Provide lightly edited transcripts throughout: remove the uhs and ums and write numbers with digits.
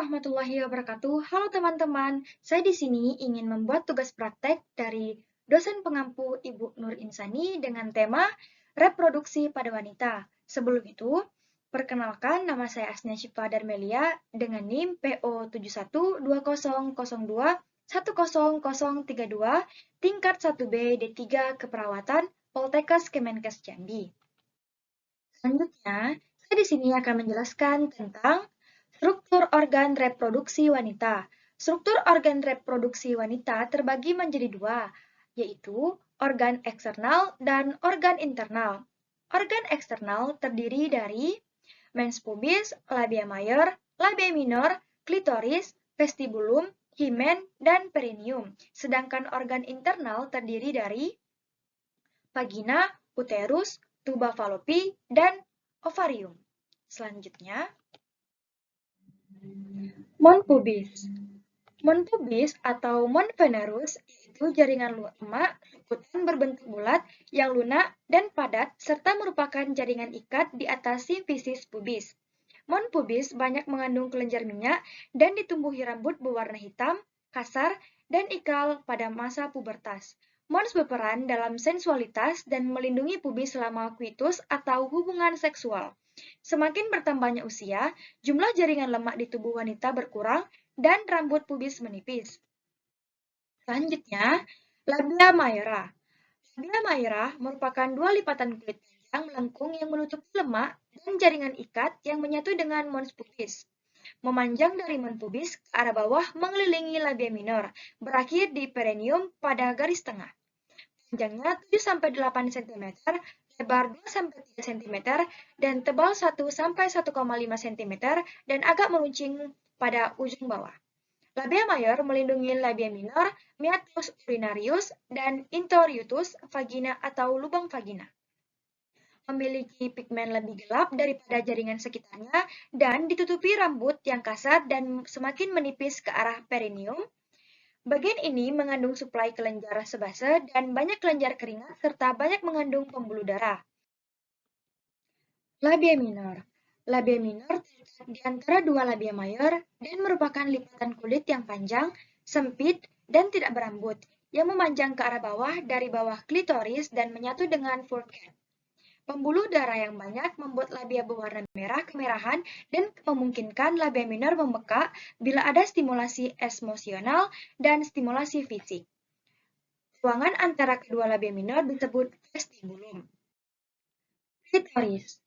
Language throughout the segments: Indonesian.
warahmatullahi wabarakatuh. Halo teman-teman, saya di sini ingin membuat tugas praktek dari dosen pengampu Ibu Nur Insani dengan tema reproduksi pada wanita. Sebelum itu, perkenalkan nama saya Asnia Syifa Darmelia dengan NIM PO 712002100032 tingkat 1B D3 Keperawatan Poltekkes Kemenkes Jambi. Selanjutnya, saya di sini akan menjelaskan tentang struktur organ reproduksi wanita. Struktur organ reproduksi wanita terbagi menjadi dua, yaitu organ eksternal dan organ internal. Organ eksternal terdiri dari mens pubis, labia mayor, labia minor, klitoris, vestibulum, himen, dan perineum. Sedangkan organ internal terdiri dari vagina, uterus, tuba falopi, dan ovarium. Selanjutnya, mon pubis. Mon pubis atau mon venerus yaitu jaringan lemak ikutan berbentuk bulat yang lunak dan padat serta merupakan jaringan ikat di atas simfisis pubis. Mon pubis banyak mengandung kelenjar minyak dan ditumbuhi rambut berwarna hitam, kasar, dan ikal pada masa pubertas. Mons berperan dalam sensualitas dan melindungi pubis selama kuitus atau hubungan seksual. Semakin bertambahnya usia, jumlah jaringan lemak di tubuh wanita berkurang dan rambut pubis menipis. Selanjutnya, labia mayora. Labia mayora merupakan dua lipatan kulit panjang melengkung yang menutupi lemak dan jaringan ikat yang menyatu dengan mons pubis. Memanjang dari mons pubis ke arah bawah mengelilingi labia minor, berakhir di perineum pada garis tengah. Panjangnya 7-8 cm, lebar 2-3 cm, dan tebal 1-1,5 cm, dan agak meruncing pada ujung bawah. Labia mayor melindungi labia minor, meatus urinarius, dan introitus vagina atau lubang vagina. Memiliki pigmen lebih gelap daripada jaringan sekitarnya dan ditutupi rambut yang kasar dan semakin menipis ke arah perineum. Bagian ini mengandung suplai kelenjar sebase dan banyak kelenjar keringat serta banyak mengandung pembuluh darah. Labia minor. Labia minor terletak di antara dua labia mayor dan merupakan lipatan kulit yang panjang, sempit, dan tidak berambut, yang memanjang ke arah bawah dari bawah klitoris dan menyatu dengan forehead. Pembuluh darah yang banyak membuat labia berwarna merah kemerahan dan memungkinkan labia minor membekak bila ada stimulasi emosional dan stimulasi fisik. Ruangan antara kedua labia minor disebut vestibulum. Klitoris.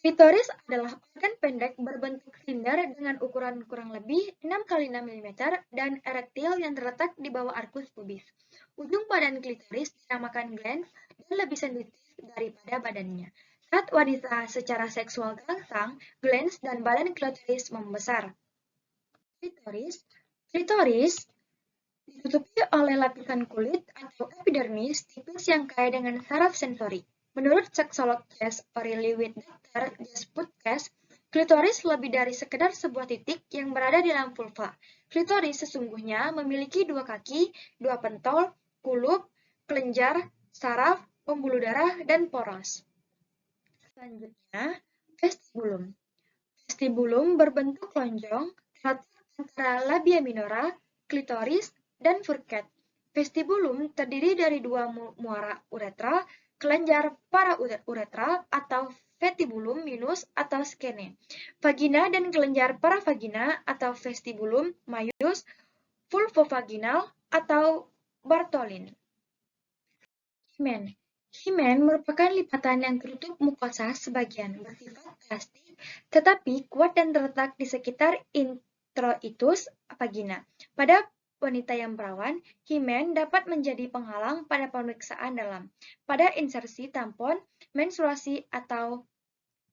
Klitoris adalah organ pendek berbentuk silinder dengan ukuran kurang lebih 6x6 mm dan erektil yang terletak di bawah arkus pubis. Ujung badan klitoris dinamakan glans dan lebih sensitif daripada badannya. Saat wanita secara seksual terangsang, glans dan badan klitoris membesar. Klitoris ditutupi oleh lapisan kulit atau epidermis tipis yang kaya dengan saraf sensori. Menurut seksolog Chess O'Reilly with Dr. Jess Putkas, klitoris lebih dari sekedar sebuah titik yang berada di dalam vulva. Klitoris sesungguhnya memiliki dua kaki, dua pentol, kulup, kelenjar, saraf, pembuluh darah, dan poros. Selanjutnya, vestibulum. Vestibulum berbentuk lonjong, terletak antara labia minora, klitoris, dan forehead. Vestibulum terdiri dari dua muara uretral, kelenjar parauretral atau vestibulum minus atau skene, vagina dan kelenjar paravagina atau vestibulum maius, vulvovaginal atau Bartholin. Himen. Himen merupakan lipatan yang tertutup mukosa sebagian, bersifat elastik, tetapi kuat dan terletak di sekitar introitus vagina. Pada wanita yang perawan, himen dapat menjadi penghalang pada pemeriksaan dalam, pada insersi tampon, menstruasi, atau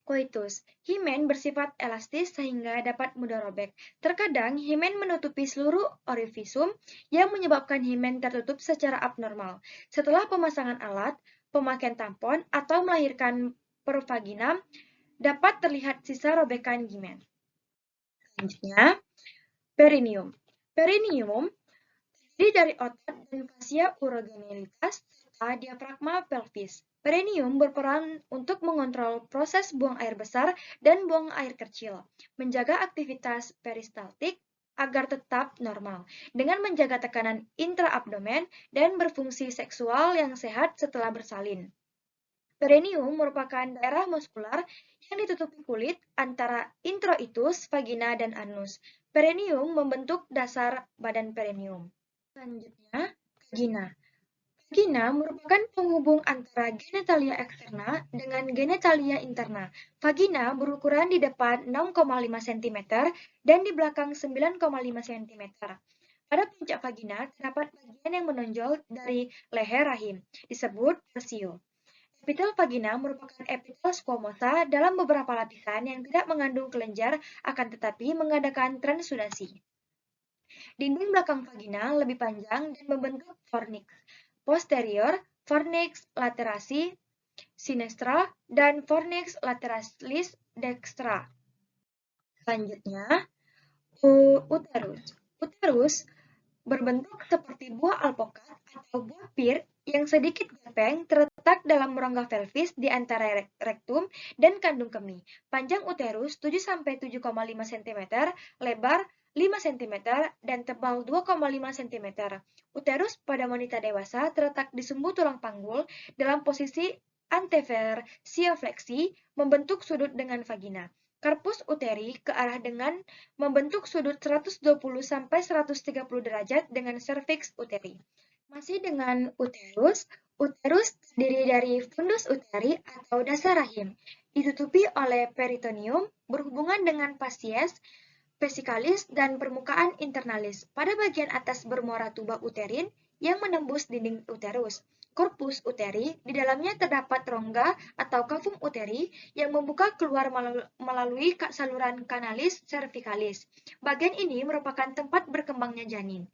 koitus. Himen bersifat elastis sehingga dapat mudah robek. Terkadang, himen menutupi seluruh orificium yang menyebabkan himen tertutup secara abnormal. Setelah pemasangan alat, pemakaian tampon, atau melahirkan pervaginam, dapat terlihat sisa robekan himen. Selanjutnya, perineum. Perineum terdiri dari otot dan fascia urogenitalitas serta diafragma pelvis. Perineum berperan untuk mengontrol proses buang air besar dan buang air kecil, menjaga aktivitas peristaltik agar tetap normal, dengan menjaga tekanan intraabdomen dan berfungsi seksual yang sehat setelah bersalin. Perineum merupakan daerah muskular yang ditutupi kulit antara introitus, vagina, dan anus. Perineum membentuk dasar badan perineum. Selanjutnya, vagina. Vagina merupakan penghubung antara genitalia eksterna dengan genitalia interna. Vagina berukuran di depan 6,5 cm dan di belakang 9,5 cm. Pada puncak vagina terdapat bagian yang menonjol dari leher rahim, disebut persio. Epitel vagina merupakan epitel squamosa dalam beberapa lapisan yang tidak mengandung kelenjar akan tetapi mengadakan transudasi. Dinding belakang vagina lebih panjang dan membentuk fornix posterior, fornix laterasi sinistra, dan fornix lateralis dextra. Selanjutnya, uterus. Uterus berbentuk seperti buah alpukat atau buah pir yang sedikit gepeng terletak dalam rongga pelvis di antara rektum dan kandung kemih. Panjang uterus 7-7,5 cm, lebar 5 cm, dan tebal 2,5 cm. Uterus pada wanita dewasa terletak di sumbu tulang panggul dalam posisi anteversiofleksi membentuk sudut dengan vagina. Karpus uteri ke arah dengan membentuk sudut 120-130 derajat dengan serviks uteri. Masih dengan uterus, uterus terdiri dari fundus uteri atau dasar rahim, ditutupi oleh peritoneum berhubungan dengan fasies, vesikalis, dan permukaan internalis. Pada bagian atas bermuara tuba uterin yang menembus dinding uterus. Korpus uteri, di dalamnya terdapat rongga atau kavum uteri yang membuka keluar melalui saluran kanalis cervicalis. Bagian ini merupakan tempat berkembangnya janin.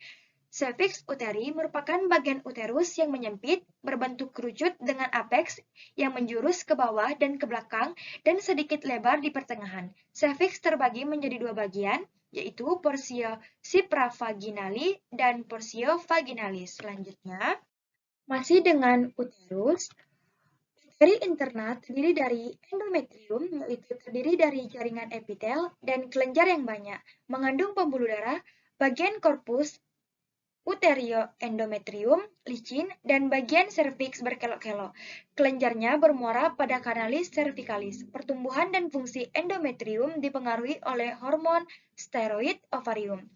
Cervix uteri merupakan bagian uterus yang menyempit, berbentuk kerucut dengan apeks yang menjurus ke bawah dan ke belakang dan sedikit lebar di pertengahan. Cervix terbagi menjadi dua bagian, yaitu porsio supravaginali dan porsio vaginalis. Selanjutnya, masih dengan uterus, uteri interna terdiri dari endometrium, yaitu terdiri dari jaringan epitel dan kelenjar yang banyak, mengandung pembuluh darah, bagian korpus uterioendometrium, licin, dan bagian serviks berkelok-kelok. Kelenjarnya bermuara pada kanalis cervicalis. Pertumbuhan dan fungsi endometrium dipengaruhi oleh hormon steroid ovarium.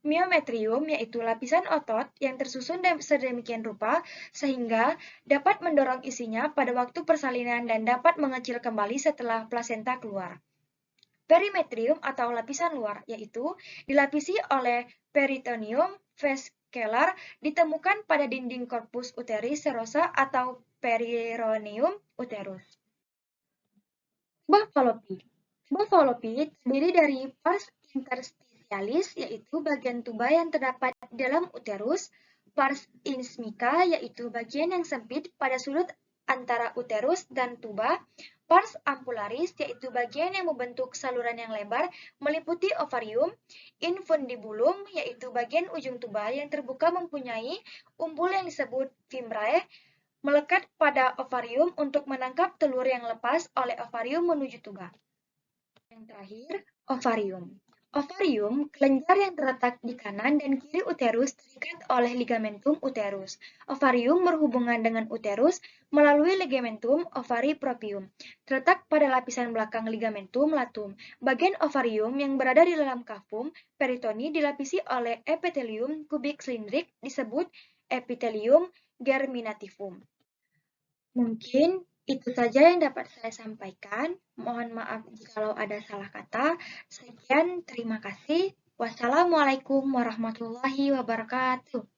Myometrium yaitu lapisan otot yang tersusun sedemikian rupa sehingga dapat mendorong isinya pada waktu persalinan dan dapat mengecil kembali setelah plasenta keluar. Perimetrium atau lapisan luar yaitu dilapisi oleh peritoneum vascular ditemukan pada dinding korpus uteri serosa atau perineum uterus. Tuba fallopi. Tuba fallopi terdiri dari pars interstitialis yaitu bagian tuba yang terdapat dalam uterus, pars insmica yaitu bagian yang sempit pada sudut antara uterus dan tuba, pars ampularis yaitu bagian yang membentuk saluran yang lebar meliputi ovarium, infundibulum yaitu bagian ujung tuba yang terbuka mempunyai umbul yang disebut fimbrae melekat pada ovarium untuk menangkap telur yang lepas oleh ovarium menuju tuba. Yang terakhir, ovarium. Ovarium, kelenjar yang terletak di kanan dan kiri uterus terikat oleh ligamentum uterus. Ovarium berhubungan dengan uterus melalui ligamentum ovaripropium, terletak pada lapisan belakang ligamentum latum. Bagian ovarium yang berada di dalam kavum peritoni dilapisi oleh epitelium kubik silindrik disebut epitelium germinativum. Mungkin itu saja yang dapat saya sampaikan. Mohon maaf jikalau ada salah kata. Sekian, terima kasih. Wassalamualaikum warahmatullahi wabarakatuh.